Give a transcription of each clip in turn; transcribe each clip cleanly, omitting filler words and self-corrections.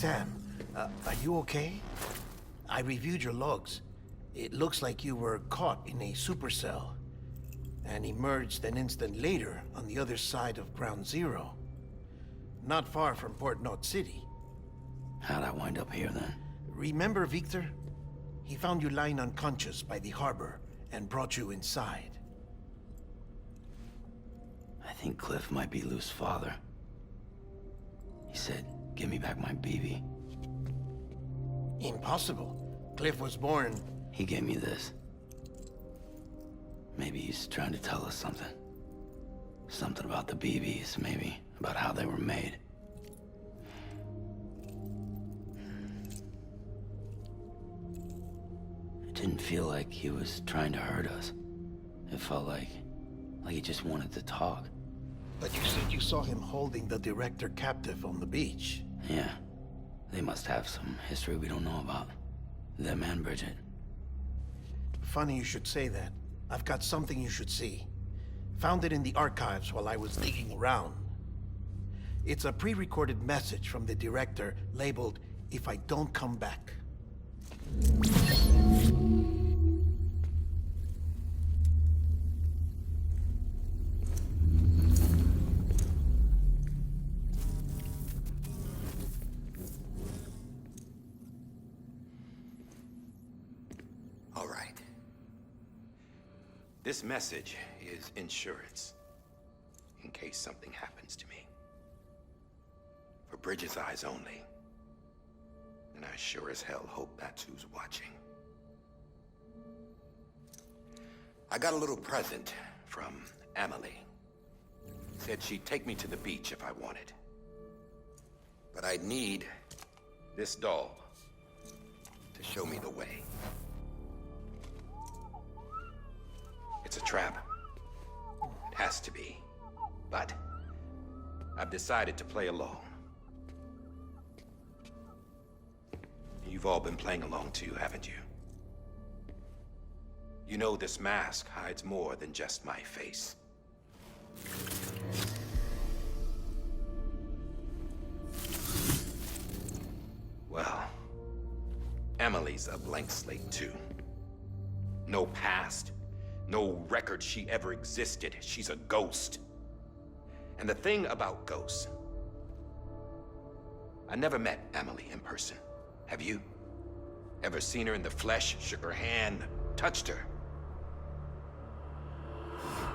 Sam, are you okay? I reviewed your logs. It looks like you were caught in a supercell and emerged an instant later on the other side of Ground Zero. Not far from Port Knot City. How'd I wind up here then? Remember Victor? He found you lying unconscious by the harbor and brought you inside. I think Cliff might be Lou's father. He said, give me back my BB. Impossible. Cliff was born... He gave me this. Maybe he's trying to tell us something. Something about the BBs, maybe. About how they were made. It didn't feel like he was trying to hurt us. It felt like he just wanted to talk. But you said you saw him holding the director captive on the beach. Yeah. They must have some history we don't know about. Them and Bridget. Funny you should say that. I've got something you should see. Found it in the archives while I was digging around. It's a pre-recorded message from the director labeled, "If I don't come back." All right. This message is insurance, in case something happens to me. For Bridget's eyes only. And I sure as hell hope that's who's watching. I got a little present from Amelie. Said she'd take me to the beach if I wanted. But I'd need this doll to show me the way. It's a trap. It has to be. But I've decided to play along. You've all been playing along too, haven't you? You know this mask hides more than just my face. Well, Amelie's a blank slate too. No past. No record she ever existed. She's a ghost. And the thing about ghosts, I never met Amelie in person. Have you? Ever seen her in the flesh, shook her hand, touched her?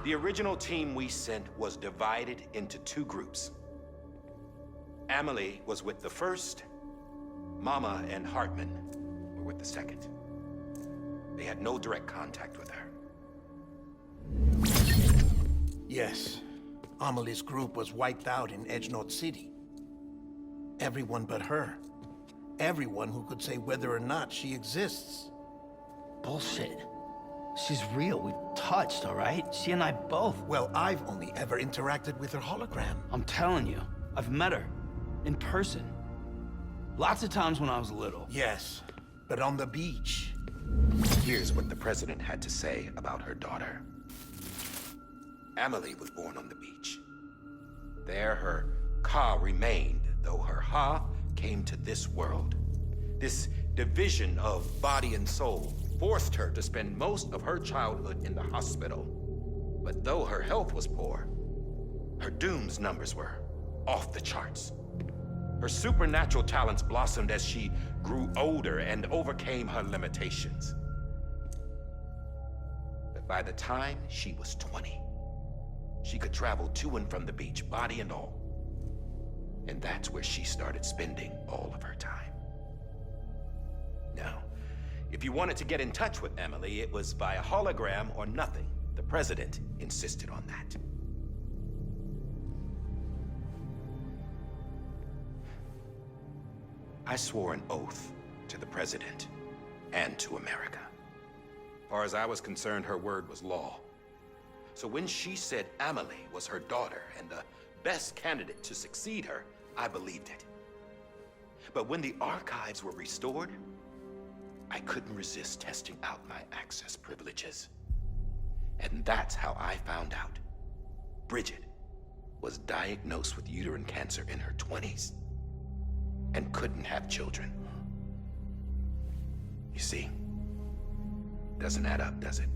The original team we sent was divided into two groups. Amelie was with the first. Mama and Hartman were with the second. They had no direct contact with her. Yes. Amelie's group was wiped out in Edge Knot City. Everyone but her. Everyone who could say whether or not she exists. Bullshit. She's real. We've touched, all right? She and I both. Well, I've only ever interacted with her hologram. I'm telling you, I've met her. In person. Lots of times when I was little. Yes, but on the beach. Here's what the president had to say about her daughter. Amelie was born on the beach. There her Ka remained, though her Ha came to this world. This division of body and soul forced her to spend most of her childhood in the hospital. But though her health was poor, her Doom's numbers were off the charts. Her supernatural talents blossomed as she grew older and overcame her limitations. But by the time she was 20, she could travel to and from the beach, body and all. And that's where she started spending all of her time. Now, if you wanted to get in touch with Amelie, it was via hologram or nothing. The president insisted on that. I swore an oath to the president and to America. As far as I was concerned, her word was law. So when she said Amelie was her daughter and the best candidate to succeed her, I believed it. But when the archives were restored, I couldn't resist testing out my access privileges. And that's how I found out Bridget was diagnosed with uterine cancer in her 20s. and couldn't have children. You see, doesn't add up, does it?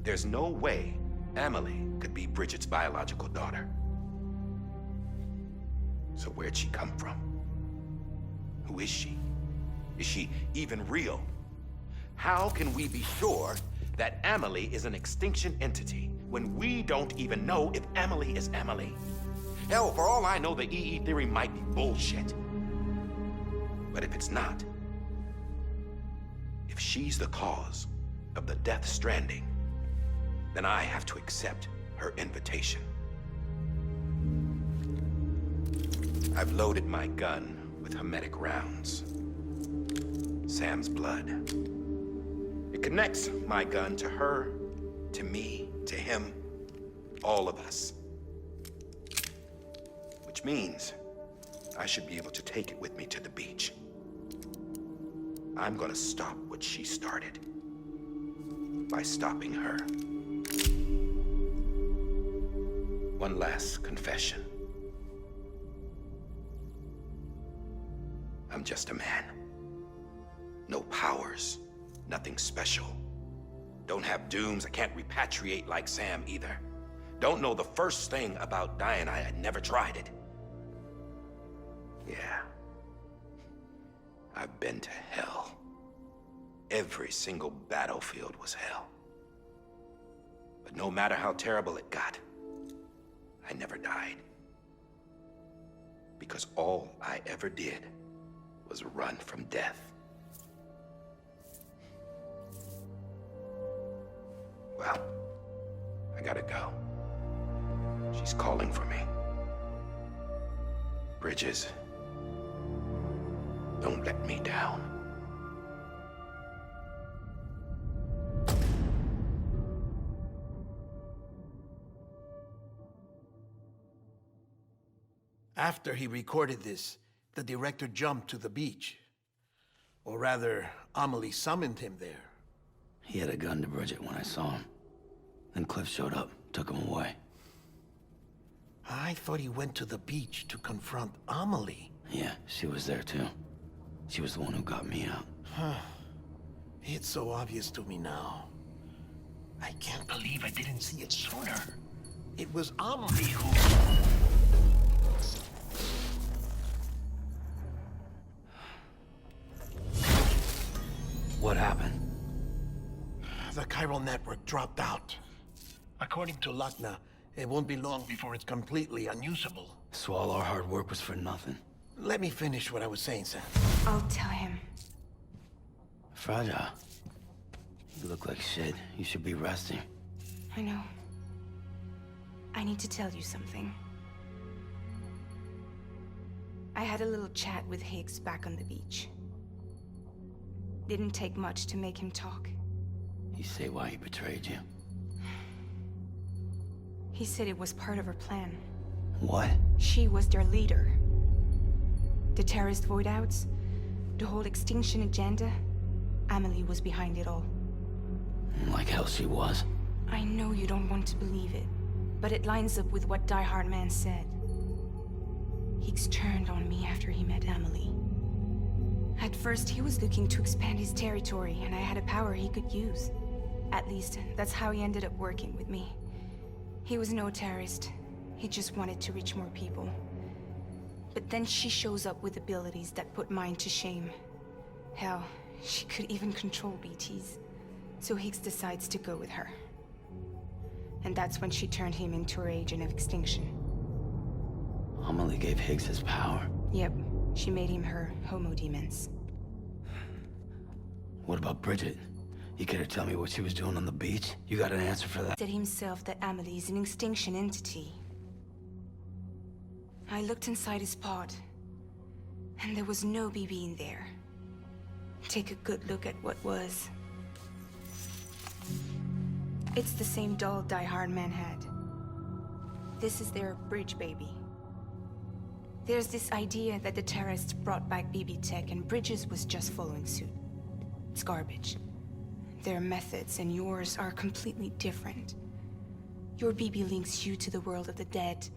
There's no way Amelie could be Bridget's biological daughter. So where'd she come from? Who is she? Is she even real? How can we be sure that Amelie is an extinction entity when we don't even know if Amelie is Amelie? Hell, for all I know, the EE theory might be bullshit. But if it's not, if she's the cause of the Death Stranding, then I have to accept her invitation. I've loaded my gun with hermetic rounds. Sam's blood. It connects my gun to her, to me, to him, all of us. Which means I should be able to take it with me to the beach. I'm gonna stop what she started by stopping her. One last confession. I'm just a man. No powers, nothing special. Don't have dooms, I can't repatriate like Sam either. Don't know the first thing about dying, I had never tried it. Yeah. I've been to hell. Every single battlefield was hell. But no matter how terrible it got, I never died. Because all I ever did was run from death. Well, I gotta go. She's calling for me. Bridges, don't let me down. After he recorded this, the director jumped to the beach. Or rather, Amelie summoned him there. He had a gun to Bridget when I saw him. Then Cliff showed up, took him away. I thought he went to the beach to confront Amelie. Yeah, she was there too. She was the one who got me out. It's so obvious to me now. I can't believe I didn't see it sooner. It was Amelie who... What happened? The chiral network dropped out. According to Lakna, it won't be long before it's completely unusable. So all our hard work was for nothing. Let me finish what I was saying, Sam. I'll tell him. Fragile. You look like shit. You should be resting. I know. I need to tell you something. I had a little chat with Higgs back on the beach. Didn't take much to make him talk. You say why he betrayed you? He said it was part of her plan. What? She was their leader. The terrorist void-outs, the whole extinction agenda, Amelie was behind it all. Like hell she was. I know you don't want to believe it, but it lines up with what Die Hard Man said. Higgs turned on me after he met Amelie. At first, he was looking to expand his territory, and I had a power he could use. At least, that's how he ended up working with me. He was no terrorist. He just wanted to reach more people. But then she shows up with abilities that put mine to shame. Hell, she could even control BTs. So Higgs decides to go with her. And that's when she turned him into her agent of extinction. Amelie gave Higgs his power. Yep, she made him her homo demons. What about Bridget? You care to tell me what she was doing on the beach? You got an answer for that? Said himself that Amelie is an extinction entity. I looked inside his pod, and there was no BB in there. Take a good look at what was. It's the same doll Die Hard Man had. This is their bridge baby. There's this idea that the terrorists brought back BB tech and Bridges was just following suit. It's garbage. Their methods and yours are completely different. Your BB links you to the world of the dead.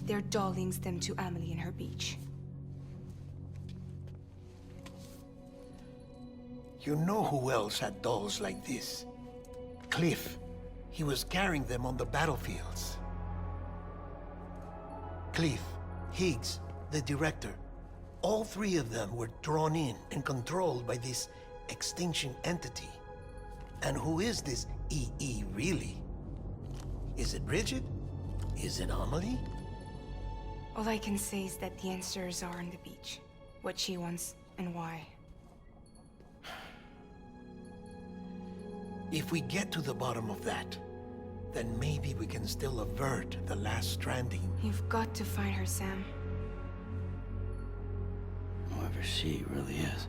Their doll links them to Amelie and her beach. You know who else had dolls like this? Cliff. He was carrying them on the battlefields. Cliff, Higgs, the director. All three of them were drawn in and controlled by this extinction entity. And who is this EE really? Is it Bridget? Is it Amelie? All I can say is that the answers are on the beach. What she wants and why. If we get to the bottom of that, then maybe we can still avert the last stranding. You've got to find her, Sam. Whoever she really is.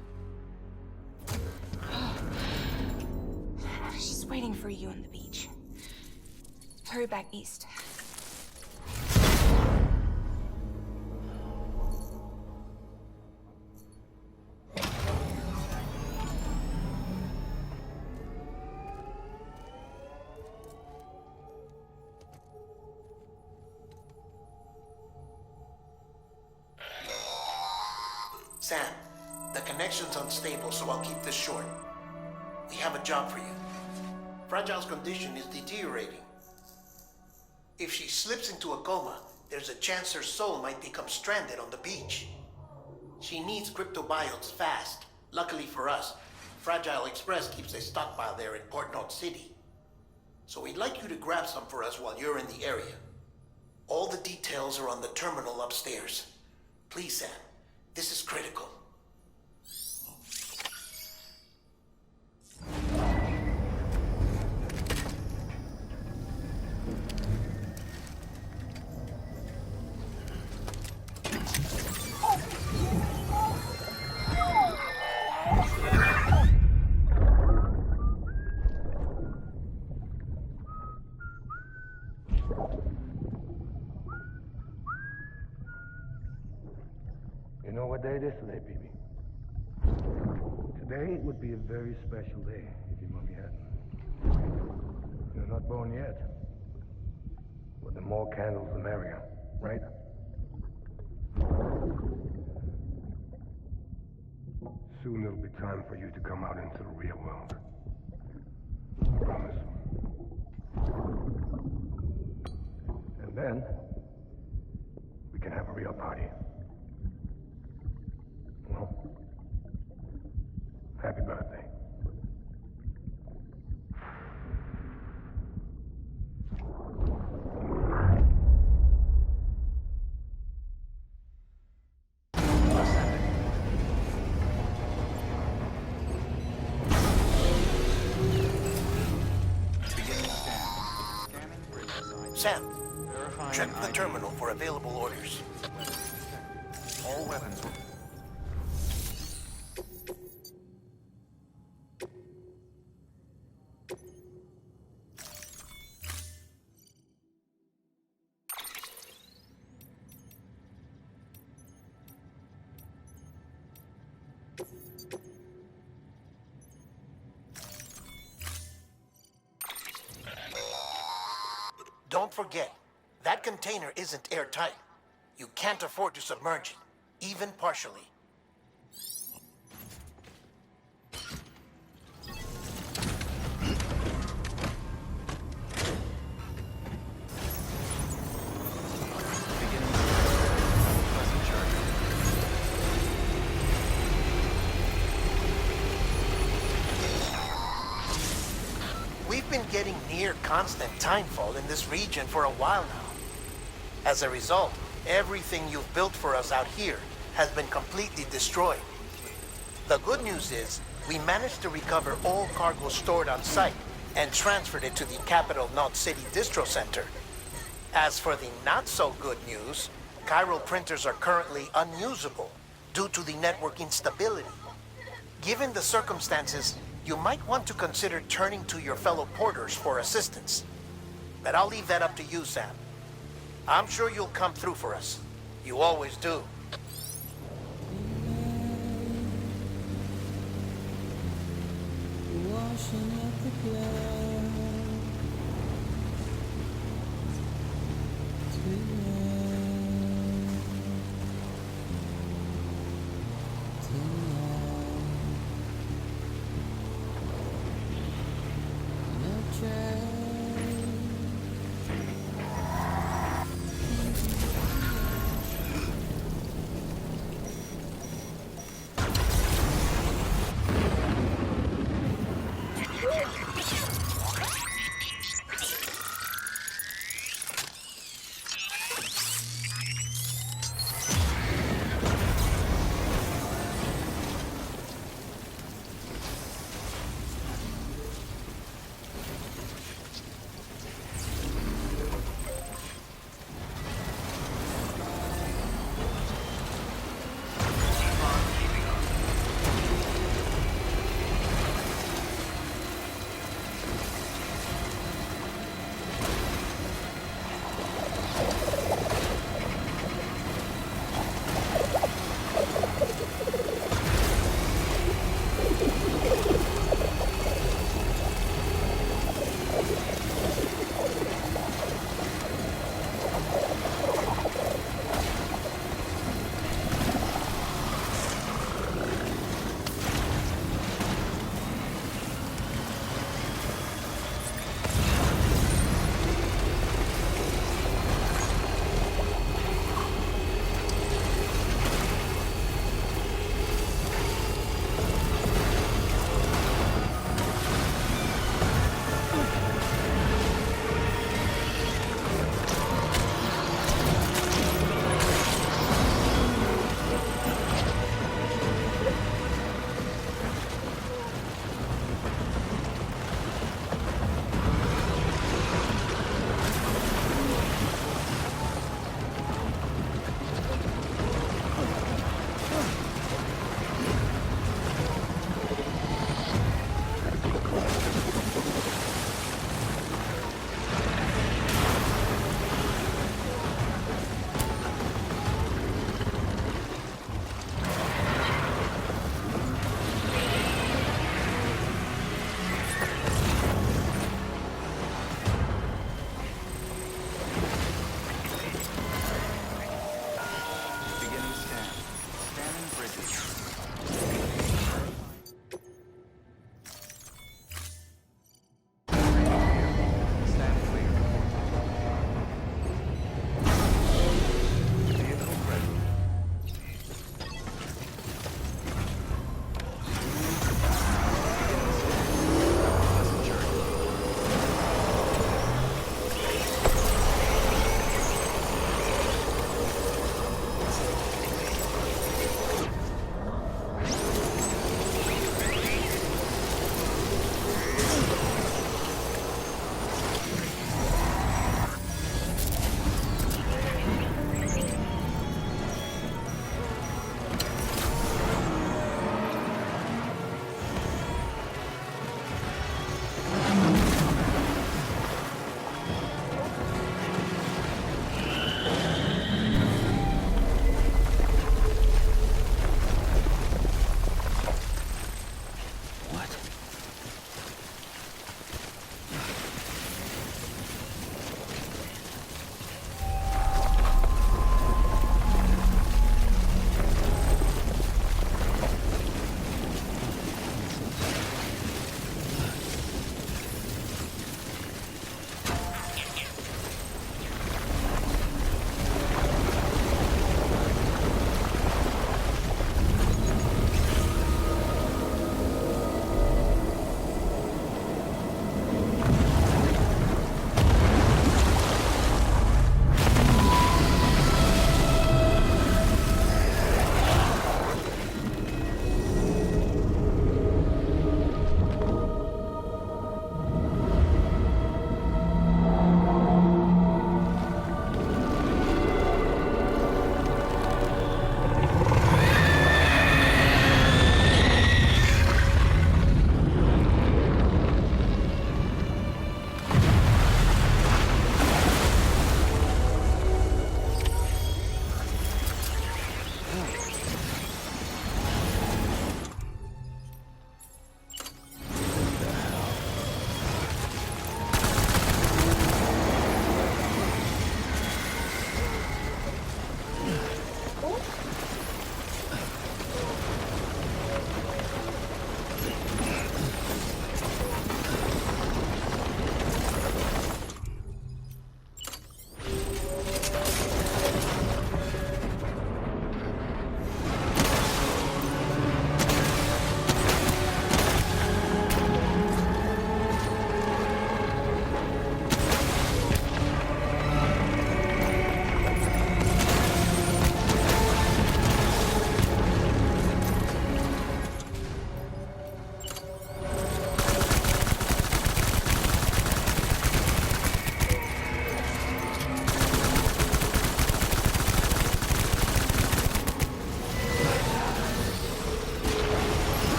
She's waiting for you on the beach. Hurry back east. Sam, the connection's unstable, so I'll keep this short. We have a job for you. Fragile's condition is deteriorating. If she slips into a coma, there's a chance her soul might become stranded on the beach. She needs cryptobiotes fast. Luckily for us, Fragile Express keeps a stockpile there in Port North City. So we'd like you to grab some for us while you're in the area. All the details are on the terminal upstairs. Please, Sam. This is critical. You know what day it is today, baby? Today would be a very special day if your mommy hadn't. You're not born yet. But the more candles, the merrier, right? Soon it'll be time for you to come out into the real world. I promise. And then, we can have a real party. Well, happy birthday. Sam, check the terminal for available orders. All weapons were... Don't forget, that container isn't airtight. You can't afford to submerge it, even partially. We've been getting near constant timefall in this region for a while now. As a result, everything you've built for us out here has been completely destroyed. The good news is, we managed to recover all cargo stored on site and transferred it to the Capital Knot City Distro Center. As for the not-so-good news, chiral printers are currently unusable due to the network instability. Given the circumstances, you might want to consider turning to your fellow porters for assistance. But I'll leave that up to you, Sam. I'm sure you'll come through for us. You always do.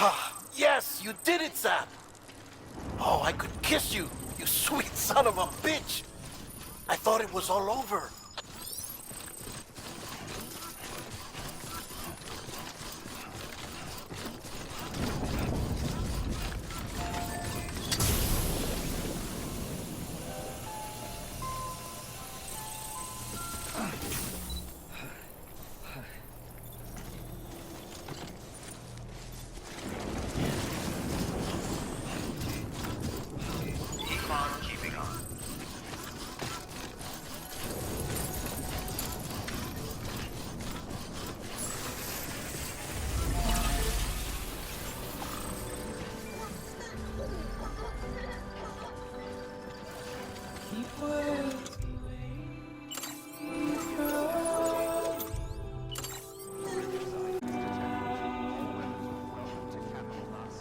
Ah, yes, you did it, Sam. Oh, I could kiss you, you sweet son of a bitch. I thought it was all over. Keep on keeping on. Welcome to Capital Loss.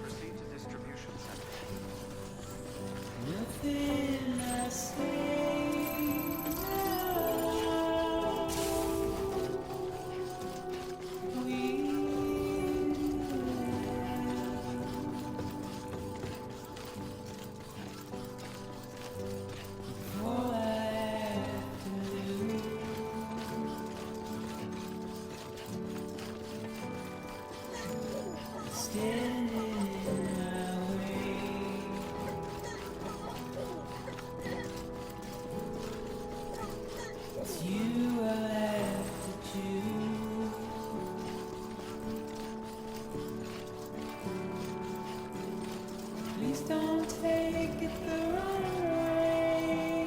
Proceed to distribution center. Please don't take it the wrong way.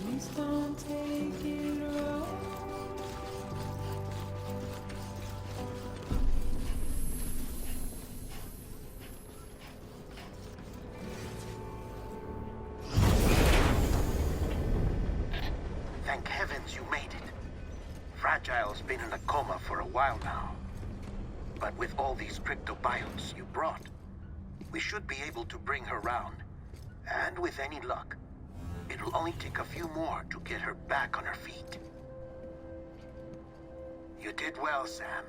Please don't take it wrong. Thank heavens you made it. Fragile's been in a coma for a while now. But with all these cryptobiotes you brought, we should be able to bring her round. And with any luck, it'll only take a few more to get her back on her feet. You did well, Sam.